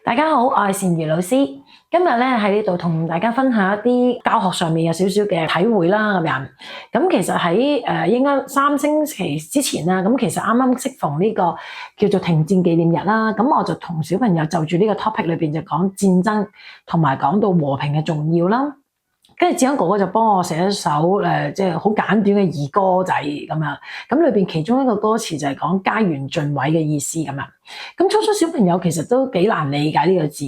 大家好，我係善如老師。今日咧喺呢度同大家分享一啲教學上面有少少嘅體會啦，咁樣。咁其實喺應該3星期之前啦，咁其實啱啱適逢呢個叫做停戰紀念日啦，咁我就同小朋友就住呢個 topic 裏邊就講戰爭，同埋講到和平嘅重要啦。跟住志恩哥哥就幫我寫一首即係好簡短嘅兒歌仔咁樣，咁裏邊其中一個歌詞就係講家園盡毀嘅意思咁樣。咁初小朋友其實都幾難理解呢個字，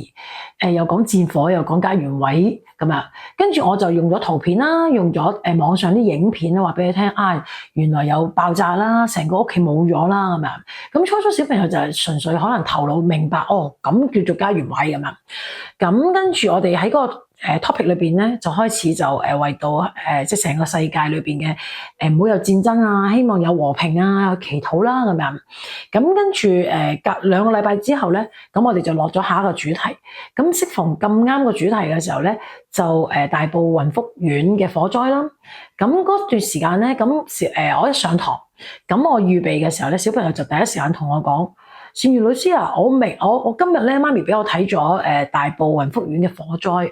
又講戰火，又講家園毀咁樣。跟住我就用咗圖片啦，用咗網上啲影片啦，話俾你聽啊，原來有爆炸啦，成個屋企冇咗啦咁樣。咁初小朋友就係純粹可能頭腦明白哦，咁叫做家園毀咁樣。咁跟住我哋喺嗰個topic 裏邊咧，就開始就為到即係成個世界裏邊嘅唔好有戰爭啊，希望有和平啊，祈禱啦咁樣。咁跟住隔2個禮拜之後咧，咁我哋就落咗下一個主題。咁適逢咁啱個主題嘅時候咧，就大埔雲福苑嘅火災啦。咁嗰段時間咧，咁我一上堂，咁我預備嘅時候咧，小朋友就第一時間同我講：善如老師啊，我今日咧，媽咪俾我睇咗大埔雲福苑嘅火災，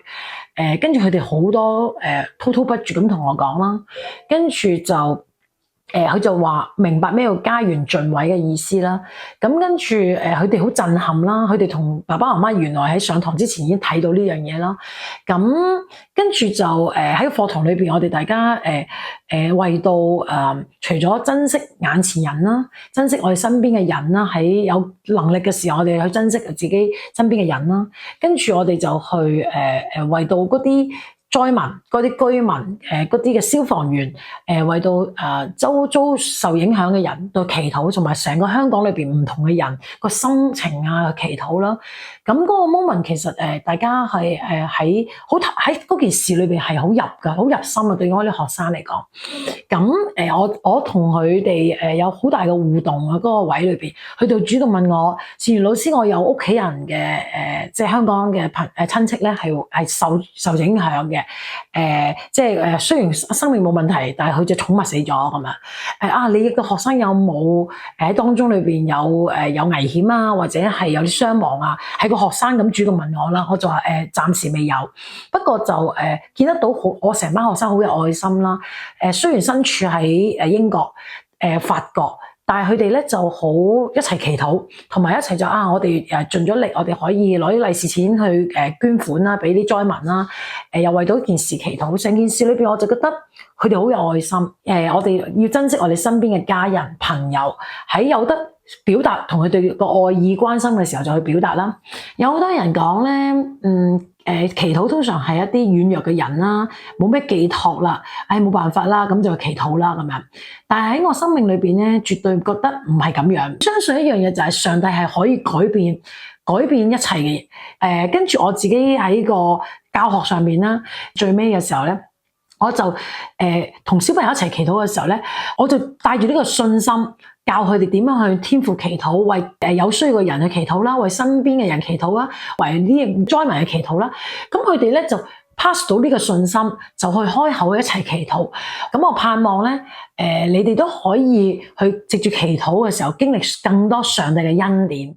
跟住佢哋好多滔滔不絕咁同我講啦，跟住就佢就話明白咩叫家園盡毀嘅意思啦。咁跟住佢哋好震撼啦，佢哋同爸爸媽媽原來喺上堂之前已經睇到呢樣嘢啦。咁跟住就喺課堂裏邊，我哋大家為到除咗珍惜眼前人啦，珍惜我哋身邊嘅人啦，喺有能力嘅時候，我哋去珍惜自己身邊嘅人啦。跟住我哋就去為到嗰啲災民、嗰啲居民、嗰啲嘅消防員，為到周遭受影響嘅人對祈禱，同埋成個香港裏邊唔同嘅人個心情啊祈禱啦。咁嗰個 moment 其實大家係喺嗰件事裏邊係好入㗎，好入心啊！對我啲學生嚟講，咁我同佢哋有好大嘅互動啊！嗰個位裏邊，佢哋主動問我：善如老師，我有屋企人嘅即係香港嘅親戚咧，係受影響嘅。即係雖然生命冇問題，但係佢隻寵物死咗咁樣。你個學生有冇喺當中裏邊有危險啊，或者係有啲傷亡啊？係個學生咁主動問我啦，我就話暫時未有，不過就見得到我成班學生好有愛心啦。雖然身處喺英國法國，但係佢哋咧就好一齊祈禱，同埋一齊就我哋盡咗力，我哋可以攞啲利是錢去捐款啦，俾啲災民啦，又為到件事祈禱。成件事裏邊，我就覺得佢哋好有愛心。我哋要珍惜我哋身邊嘅家人朋友，喺有得表達同佢哋個愛意關心嘅時候就去表達啦。有好多人講咧，祈禱通常係一啲軟弱嘅人啦，冇咩寄託啦，冇辦法啦，咁就祈禱啦咁樣。但係喺我生命裏邊咧，絕對覺得唔係咁樣。相信一樣嘢就係上帝係可以改變一切嘅嘢。跟住我自己喺個教學上面啦，最尾嘅時候咧，我就同小朋友一齊祈禱嘅時候咧，我就帶住呢個信心，教佢哋點樣去天父祈禱，為有需要嘅人去祈禱啦，為身邊嘅人祈禱啦，為啲災民去祈禱啦。咁佢哋咧就 pass 到呢個信心，就去開口一齊祈禱。咁我盼望咧，你哋都可以去藉住祈禱嘅時候，經歷更多上帝嘅恩典。